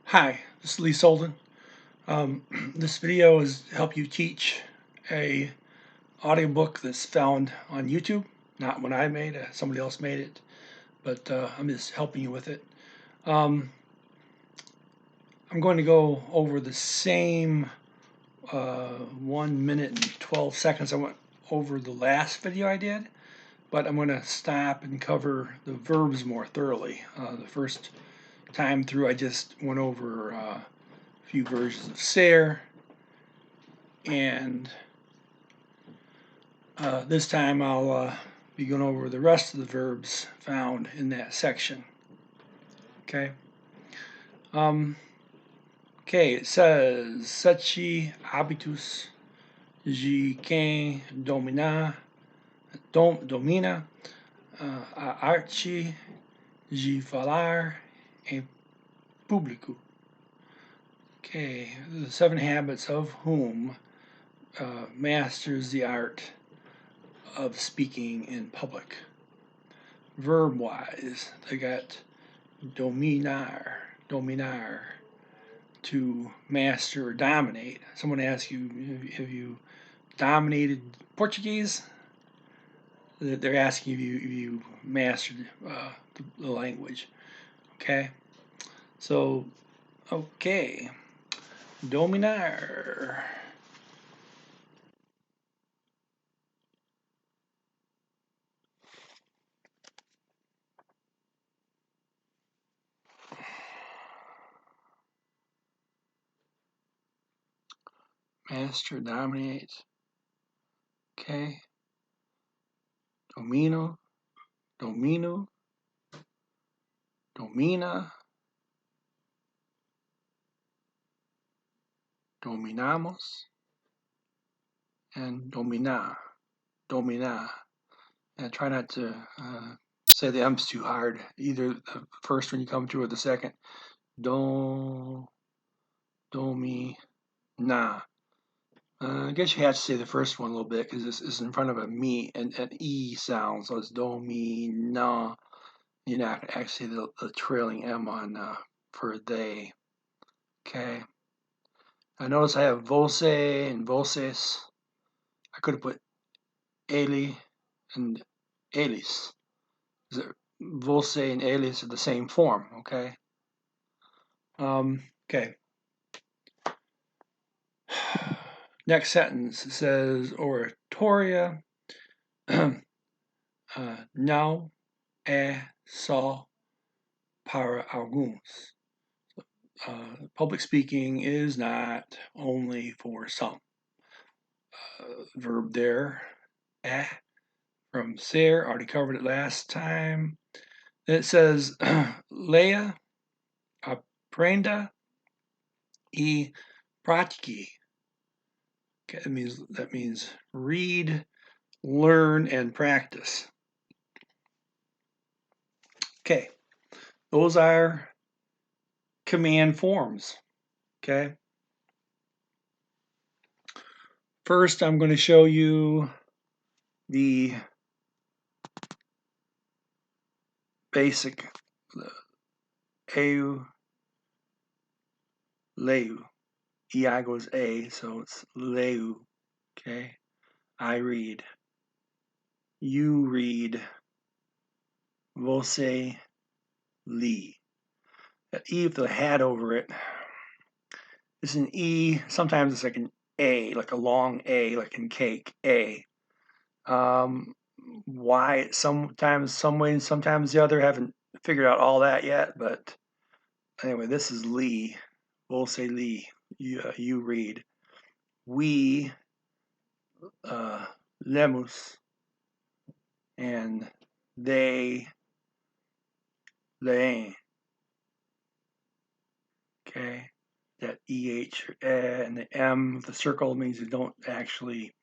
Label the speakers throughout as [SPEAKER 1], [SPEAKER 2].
[SPEAKER 1] Hi, this is Lee Solden. This video is to help you teach a audiobook that's found on YouTube. Not one I made, somebody else made it, but I'm just helping you with it. I'm going to go over the same 1 minute and 12 seconds I went over the last video I did, but I'm going to stop and cover the verbs more thoroughly. The first time through I just went over a few versions of ser, and this time I'll be going over the rest of the verbs found in that section. Okay. Okay, it says 60 G-4B domina a arte de falar em público. Okay, the 7 habits of whom masters the art of speaking in public. Verb-wise, they got dominar, to master or dominate. Someone asks you, have you dominated Portuguese? They're asking if you mastered the language. Okay, so okay, dominar. Master, dominate. Okay. Domino, domina, dominamos, and domina. And try not to say the M's too hard. Either the first one you come to or the second. Domina. I guess you have to say the first one a little bit because this is in front of a me and an E sound, so it's domina. You're not going to actually say the trailing M on for they. Okay. I notice I have voce and voces. I could have put ele and elis. Voce and elis are the same form, okay? Okay. Next sentence says oratoria não é só para alguns. Public speaking is not only for some. Verb there, from ser, already covered it last time. Then it says leia, aprenda e pratique. Okay, that means read, learn, and practice. Okay, those are command forms. Okay. First, I'm going to show you the basic eu, leu. EI goes A, so it's leu. Okay. I read. You read. Você lê. That E with the hat over it. This is an E. Sometimes it's like an A, like a long A, like in cake. A. Why sometimes some way and sometimes the other, haven't figured out all that yet, but anyway, this is Lee. We'll say Lee. You read. We lemos, and they leem. Okay, that EH and the M, the circle means you don't actually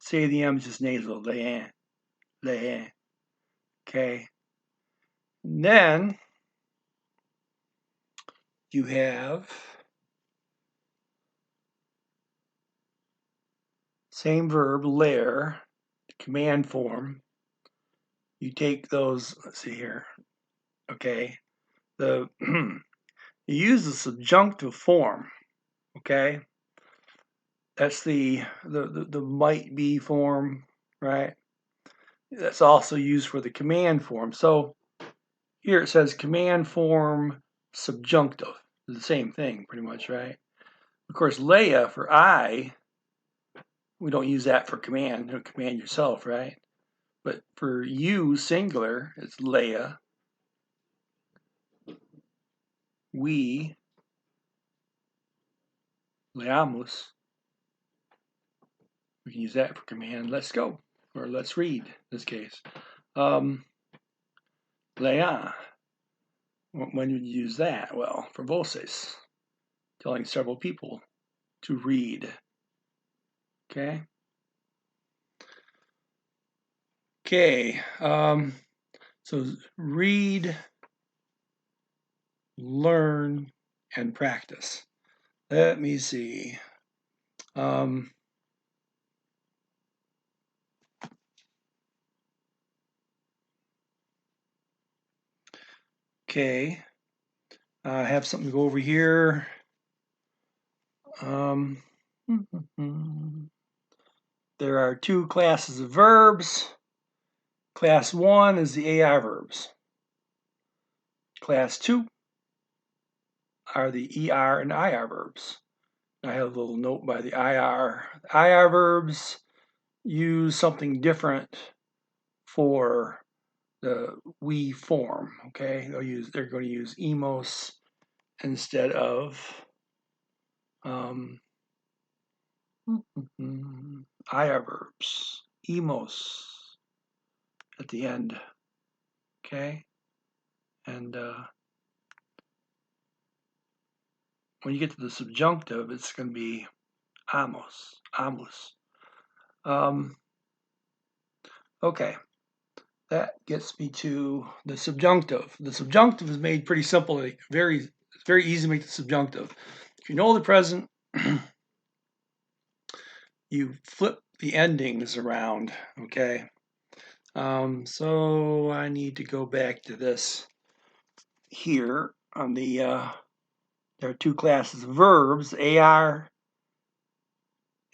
[SPEAKER 1] say the M, just nasal. Leem. Okay. And then you have same verb, ler, command form. You take those, let's see here. Okay. you use the subjunctive form, okay? That's the might be form, right? That's also used for the command form. So here it says command form subjunctive. It's the same thing pretty much, right? Of course, Leia for I, we don't use that for command. You don't command yourself, right? But for you, singular, it's Leia. We, leamos. We can use that for command. Let's go, or let's read in this case. Leia. When would you use that? Well, for voces, telling several people to read. Okay. Okay. So read, learn, and practice. Let me see. Okay. I have something to go over here. There are two classes of verbs. Class 1 is the AI verbs. Class 2 are the ER and IR verbs. I have a little note by the IR. The IR verbs use something different for the we form, okay? They're going to use emos instead of IR verbs, emos at the end, okay? And when you get to the subjunctive, it's going to be amos. Okay, that gets me to the subjunctive. The subjunctive is made pretty simple. It's very easy to make the subjunctive. If you know the present, you flip the endings around, okay? So I need to go back to this here on the, there are two classes of verbs, AR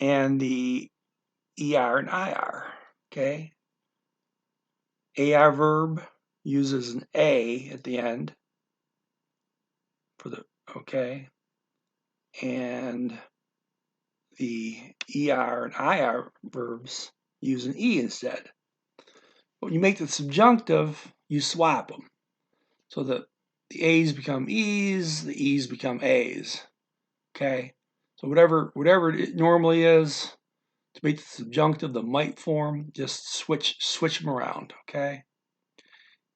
[SPEAKER 1] and the ER and IR, okay? AR verb uses an A at the end for the, okay? And the ER and IR verbs use an E instead. When you make the subjunctive, you swap them. So the A's become E's, the E's become A's. Okay? So whatever it normally is, to make the subjunctive the might form, just switch them around, okay?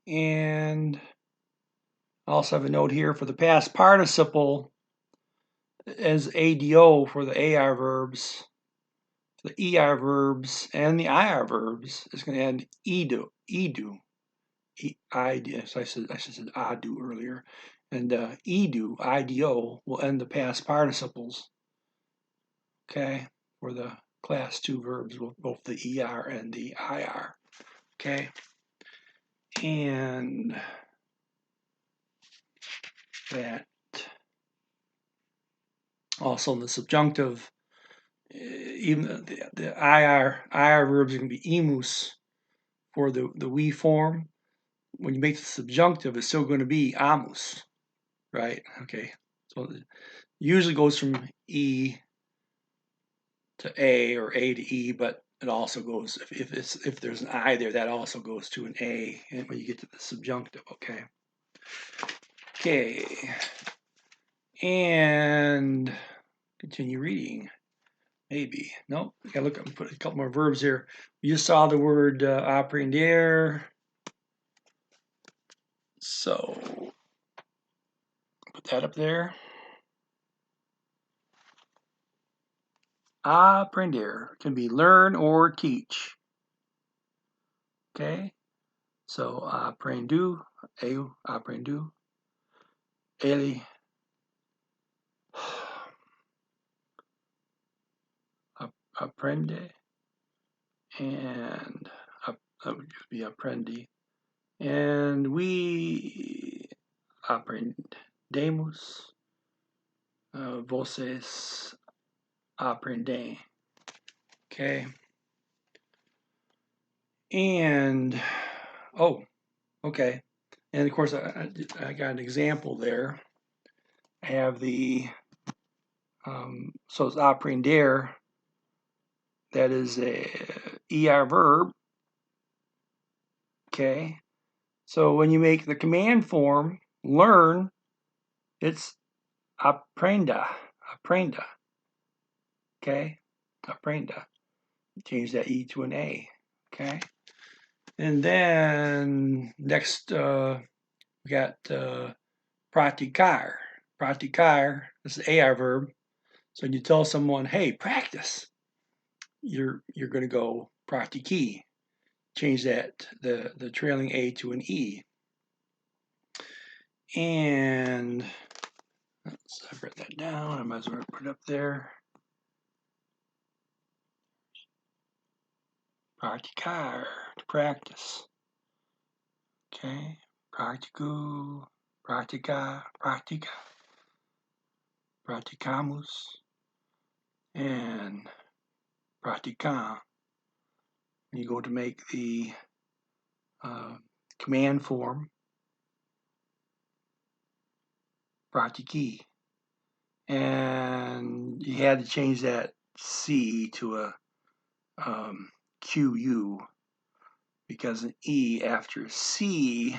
[SPEAKER 1] And I also have a note here for the past participle as ADO for the AR verbs, the ER verbs, and the IR verbs is going to end edu. Yes, I should have said adu earlier. And ido will end the past participles. Okay, for the class 2 verbs, both the ER and the IR. Okay, and that also in the subjunctive, even the IR verbs are going to be emus for the we form. When you make the subjunctive, it's still going to be amus, right? Okay, so it usually goes from E to A or A to E, but it also goes, if there's an I there, that also goes to an A and when you get to the subjunctive, okay? Okay, and continue reading. Maybe. Nope. I gotta look up and put a couple more verbs here. We just saw the word aprender. So put that up there. Aprender can be learn or teach. Okay. So aprendu, eu aprendu, ele aprende, and that would be aprendi, and we aprend. aprendemos, vocês aprendem. Okay. And, oh, okay. And of course, I got an example there. I have the, so it's aprender, that is a ER verb. Okay. So when you make the command form, learn, it's aprenda. Okay. Aprenda. Change that E to an A. Okay. And then next, we got praticar. Praticar is the AR verb. So when you tell someone, hey, practice, you're going to go pratiki. Change that, the trailing A to an E. And let's write that down. I might as well put it up there. Praticar, to practice. Okay. Pratico, pratica, praticamos, and praticam. You go to make the command form, pratiki, and you had to change that C to a QU, because an E after C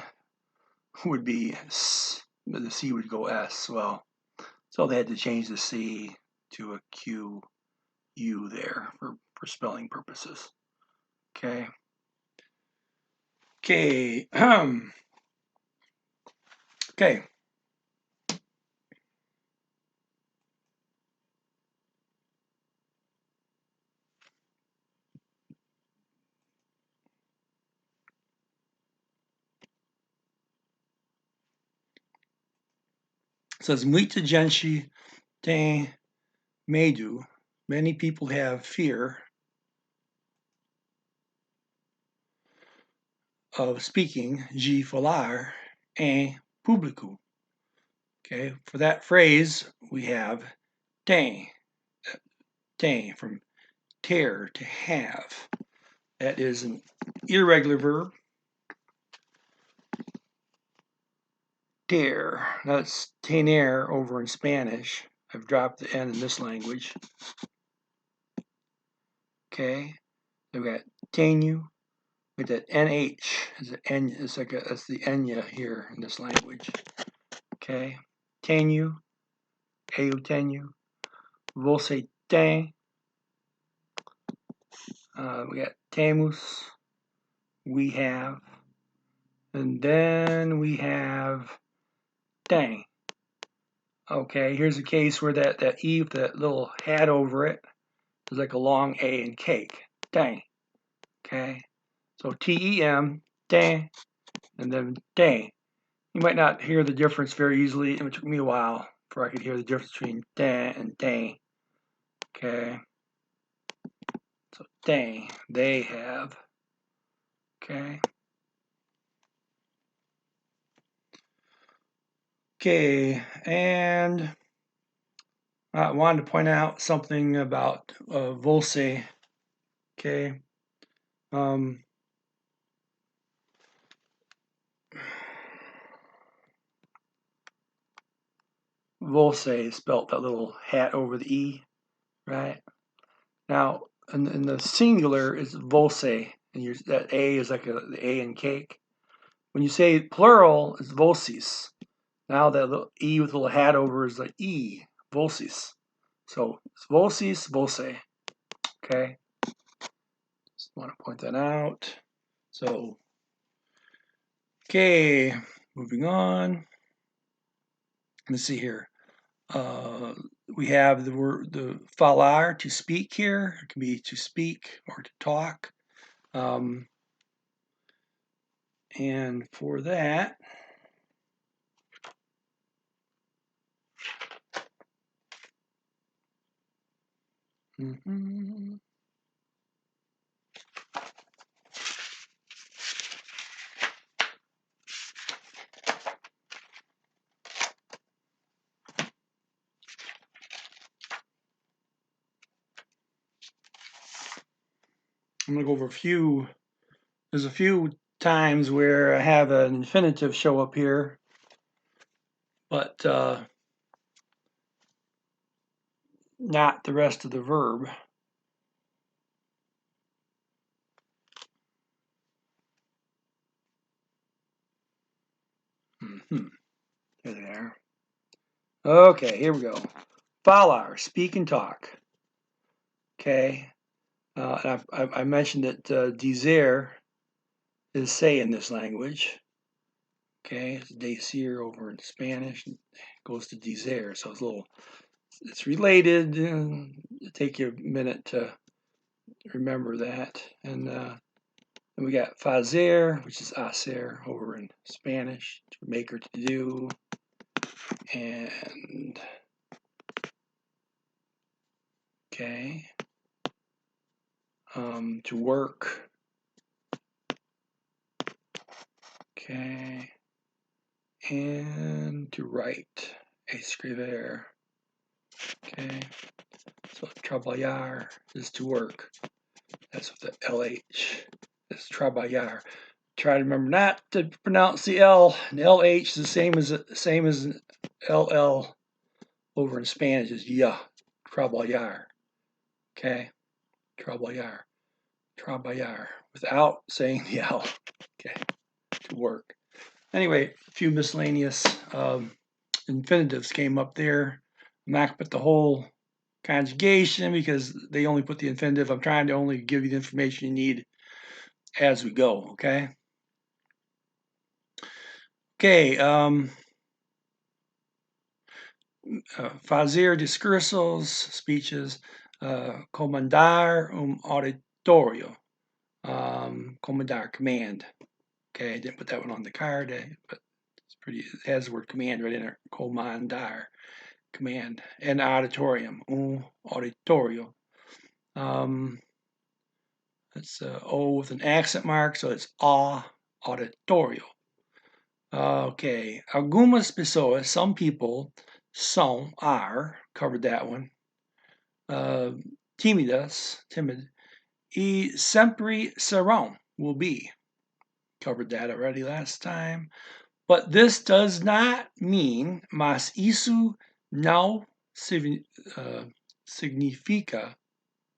[SPEAKER 1] would be S, the C would go S. Well, so they had to change the C to a QU there for spelling purposes. Okay. Okay. Okay. It says muita gente tem medo. Many people have fear of speaking, de falar, em público. Okay, for that phrase, we have tem, from ter, to have. That is an irregular verb. Ter, that's tener over in Spanish. I've dropped the N in this language. Okay, we've got tenho, with that NH, is an N, it's like that's the Enya here in this language. Okay, tenho, eu tenho, você tem, we got temos, we have, and then we have tem. Okay, here's a case where that E with that little hat over it is like a long A in cake. Tem. Okay, so TEM, tem, and then tem. You might not hear the difference very easily. It took me a while before I could hear the difference between tem and tem. Okay, so tem, they have. Okay. Okay, and I wanted to point out something about você. Okay. Você spelt that little hat over the E, right? Now, in the singular, it's você, and that A is like the A in cake. When you say plural, it's vocês. Now that little E with a little hat over is like E, vocês. So it's vocês, você. Okay. Just want to point that out. So, okay, moving on. Let's see here. We have the word the falar, to speak here. It can be to speak or to talk. And for that, I'm going to go over a few. There's a few times where I have an infinitive show up here, but not the rest of the verb. There they are. Okay, here we go. Falar, speak and talk. Okay. I mentioned that dizer is say in this language. Okay, it's decir over in Spanish. It goes to dizer, so it's related. Take you a minute to remember that. And then we got fazer, which is hacer over in Spanish, to make or to do. And okay, to work. Okay, and to write, escribir. Okay, so trabalhar is to work. That's with the LH. That's trabalhar. Try to remember not to pronounce the L. The LH is the same as LL over in Spanish is ya. Trabalhar. Okay, trabalhar. Trabalhar without saying the L. Okay, to work. Anyway, a few miscellaneous infinitives came up there. I'm not going to put the whole conjugation because they only put the infinitive. I'm trying to only give you the information you need as we go, okay? Okay, fazer discursos, speeches, comandar auditorio, comandar, command. Okay, I didn't put that one on the card, but it's pretty, it has the word command right in it, comandar. Command, and auditorium, auditorio. It's O with an accent mark, so it's auditorio. Okay, algumas pessoas, some people, are, covered that one. Tímidas, timid, e sempre serão, will be. Covered that already last time. But this does not mean, mas isso não significa,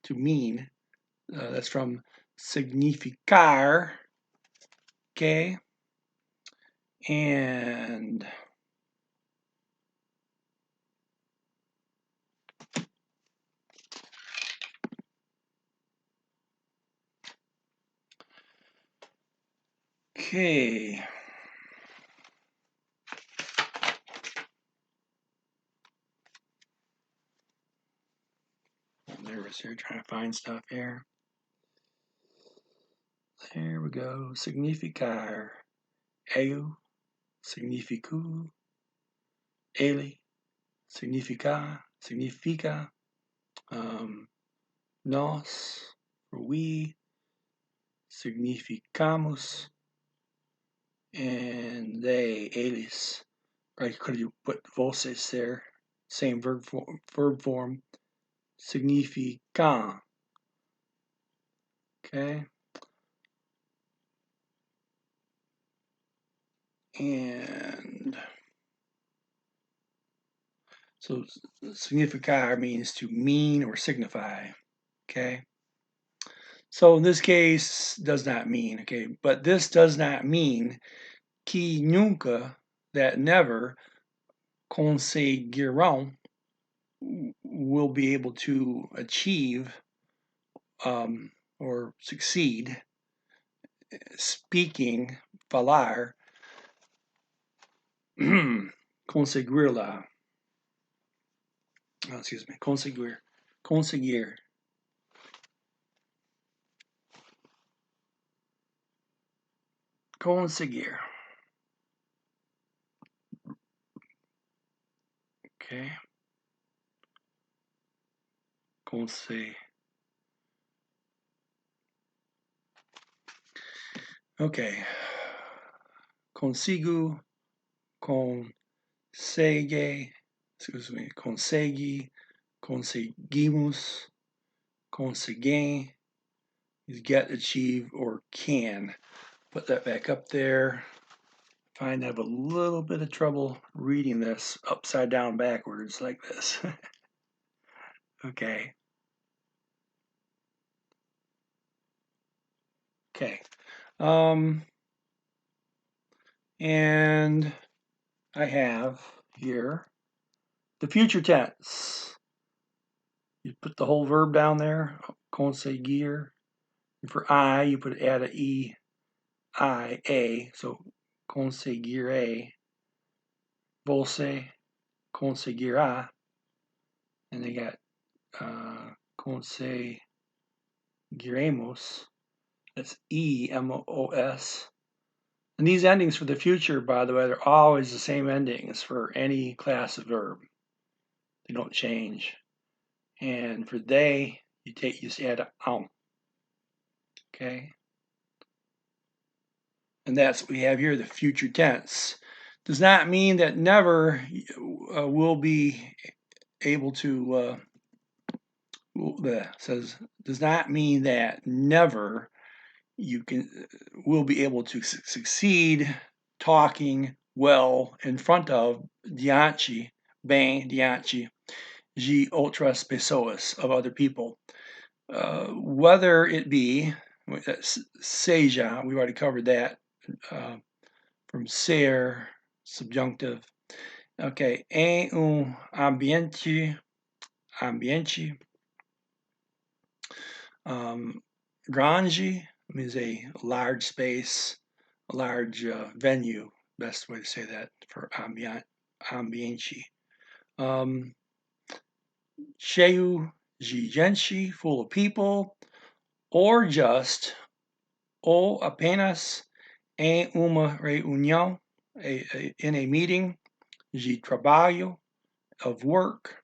[SPEAKER 1] to mean. That's from significar. Okay. And okay. I'm nervous here trying to find stuff here. There we go. Significar. Eu. Significo. Ele. Significa. Significa. Nós. We. Significamos. And they. Eles. Right? Could you put vocês there? Same verb form. Significam. Okay. And so significar means to mean or signify. Okay. So in this case, does not mean. Okay. But this does not mean que nunca, that never, conseguirão, will be able to achieve or succeed speaking, falar, conseguirla. Oh, excuse me, conseguir. Conseguir. Conseguir. Okay. Conseguir. Okay. Consigo, consegue, excuse me, consegue, conseguimos, conseguem, is get, achieve, or can. Put that back up there. Find I have a little bit of trouble reading this upside down backwards like this. Okay. Okay. And I have here the future tense. You put the whole verb down there, conseguir. And for I, you put add a e, I, a. So conseguiré, você conseguirá. And they got conseguiremos. That's E, M-O-S. And these endings for the future, by the way, they're always the same endings for any class of verb. They don't change. And for they, you just add on. Okay? And that's what we have here, the future tense. Does not mean that never will be able to, says, does not mean that never you will be able to succeed talking well in front of diante, bem diante, de outras pessoas, of other people. Whether it be, seja, we've already covered that, from ser, subjunctive. Okay, em ambiente, grande means a large space, a large venue, best way to say that for ambiente. Cheio de gente, full of people, or just, ou apenas em uma reunião, in a meeting, de trabalho, of work,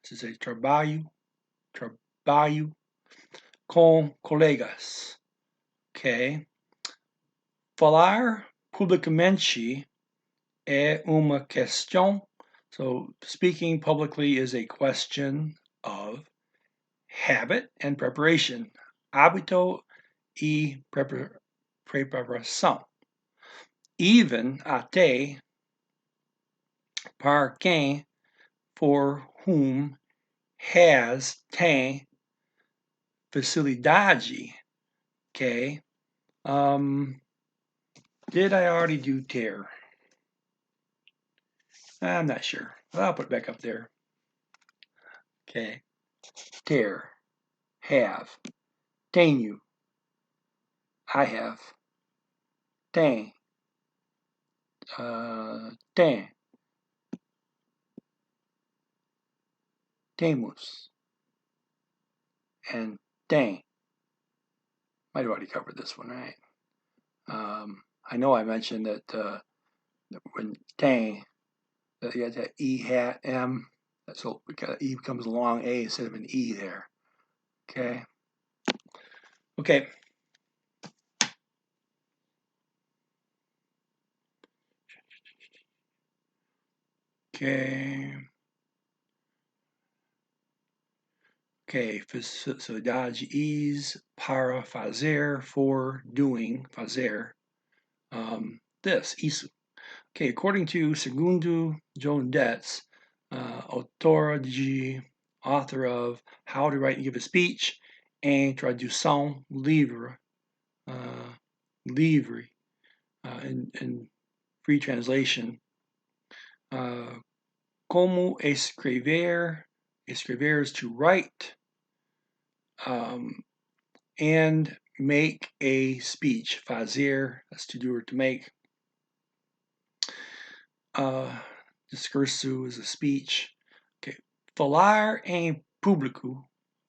[SPEAKER 1] this is a trabalho, com colegas. Okay. Falar publicamente é uma questão. So speaking publicly is a question of habit and preparation. Hábito e preparação. Even, até, para quem, for whom, has, tem, facilidade. Okay. Did I already do ter? I'm not sure. I'll put it back up there. Okay. Ter. Have. Tenho. I have. Tem. Tem. Temos. And tem. Might have already covered this one, right? I know I mentioned that when tem, that you got that E hat M, so E becomes a long A instead of an E there. Okay. Okay. Okay. Okay, facilidade is para fazer, for doing, fazer. This, isso. Okay, according to Segundo Joan Detz, author of How to Write and Give a Speech, and tradução livre, in free translation. Como escrever, escrever is to write, and make a speech. Fazer, that's to do or to make. Discurso is a speech. Okay. Falar em público.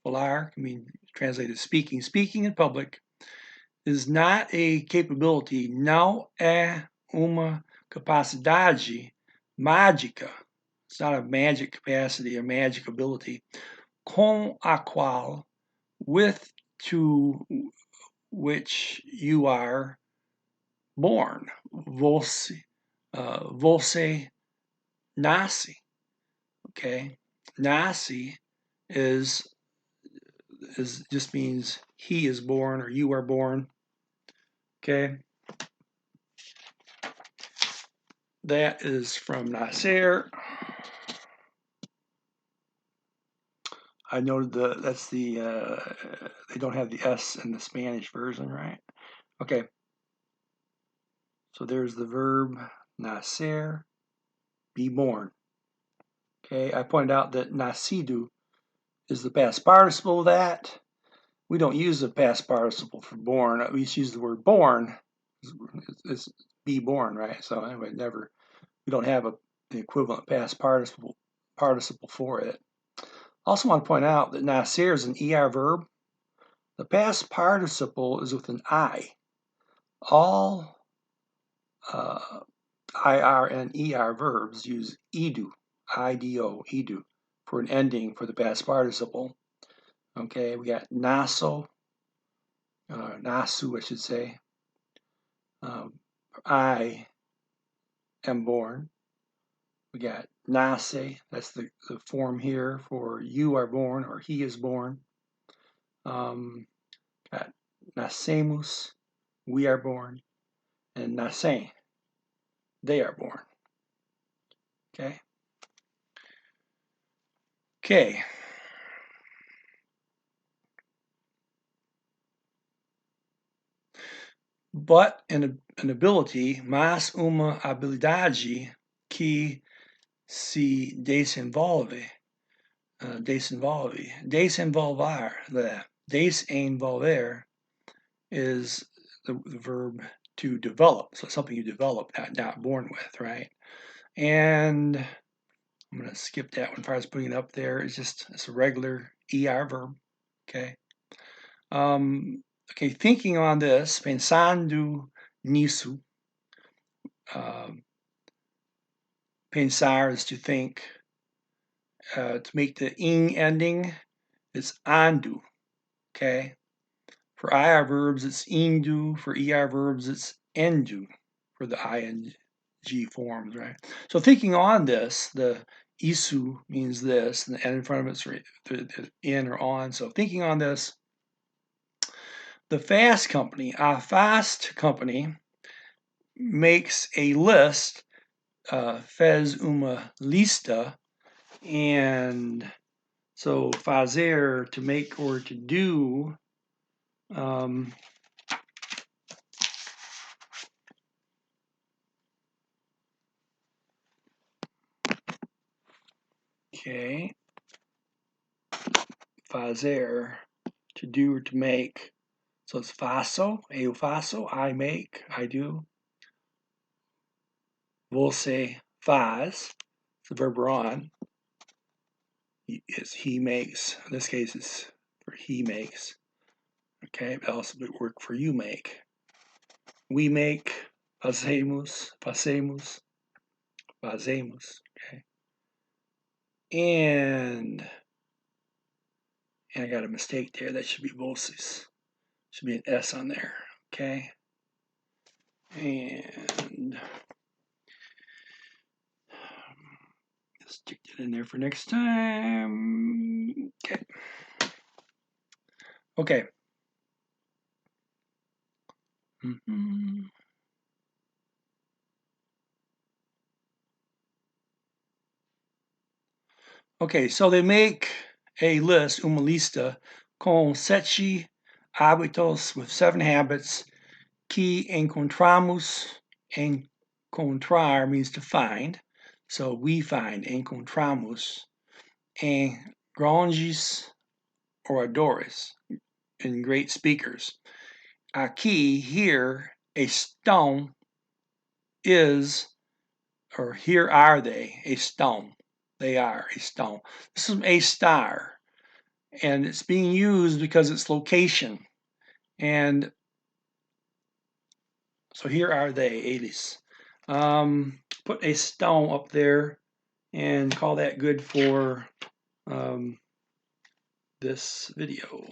[SPEAKER 1] Falar can mean translated speaking. Speaking in public is not a capability. Não é uma capacidade mágica. It's not a magic capacity, a magic ability. Com a qual, with to which you are born. Você nasce. Okay, nasce is just means he is born or you are born. Okay. That is from Nasser. I noted that's the they don't have the S in the Spanish version, right? Okay. So there's the verb nacer, be born. Okay, I pointed out that nacido is the past participle of that. We don't use the past participle for born. We just use the word born. It's be born, right? So anyway, we don't have the equivalent past participle for it. Also want to point out that nacer is an ER verb. The past participle is with an I. All IR and ER verbs use edu, IDO, edu, for an ending for the past participle. Okay, we got naso, nasu, I should say. I am born. We got nace, that's the form here for you are born or he is born. Got nacemos, we are born, and nacen, they are born. Okay. Okay. But an ability, mais uma habilidade que se desenvolver, desenvolver is the verb to develop. So it's something you develop, not born with, right? And I'm going to skip that one as far as putting it up there. It's a regular ER verb, okay? Okay, thinking on this, pensando nisso. Pensar is to think. To make the ing ending, it's ando, okay? For IR verbs, it's indo. For ER verbs, it's endo for the ing forms, right? So thinking on this, the isu means this, and the n in front of it's the in or on. So thinking on this, the fast company, a fast company, makes a list, fez uma lista, and so fazer, to make or to do, okay, fazer, to do or to make. So it's faço, eu faço, I make, I do. Você faz, it's the verb we're on. It's he makes. In this case, it's for he makes. Okay, but also would work for you make. We make, fazemos, okay. And I got a mistake there. That should be voces. Should be an S on there, okay? And stick that in there for next time. Okay. Okay. Okay, so they make a list, uma lista, com 7 hábitos, with 7 habits, que encontramos. Encontrar means to find. So we find, encontramos, em grandes oradores, in great speakers. Aqui, here, estão is, or here are they, estão. They are, estão. This is a star, and it's being used because it's location. And so here are they, eles. Put estão up there and call that good for this video.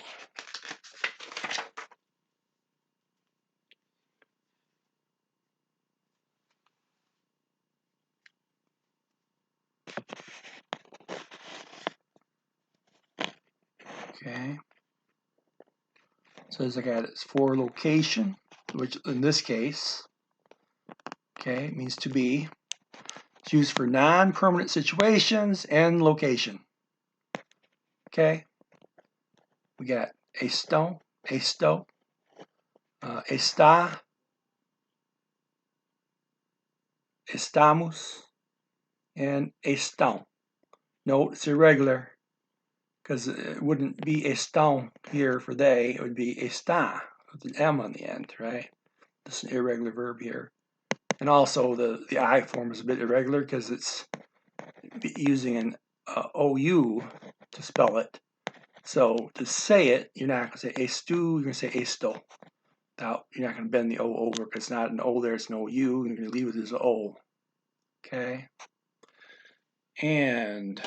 [SPEAKER 1] Okay. says I got it's for location, which in this case, okay, it means to be. It's used for non-permanent situations and location. Okay, we got esto, está, estamos, and estão. Note it's irregular because it wouldn't be estão here for they. It would be está with an M on the end, right? This is an irregular verb here. And also the I form is a bit irregular because it's using an OU to spell it. So to say it, you're not going to say estu, you're going to say esto. You're not going to bend the O over because it's not an O there, it's an OU. You're going to leave it as O. Okay? And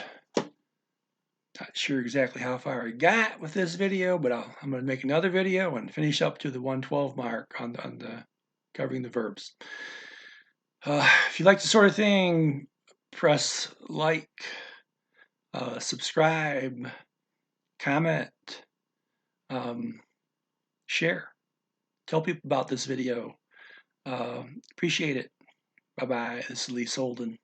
[SPEAKER 1] not sure exactly how far I got with this video, but I'm going to make another video and finish up to the 112 mark on the covering the verbs. If you like this sort of thing, press like, subscribe, comment, share. Tell people about this video. Appreciate it. Bye-bye. This is Lee Solden.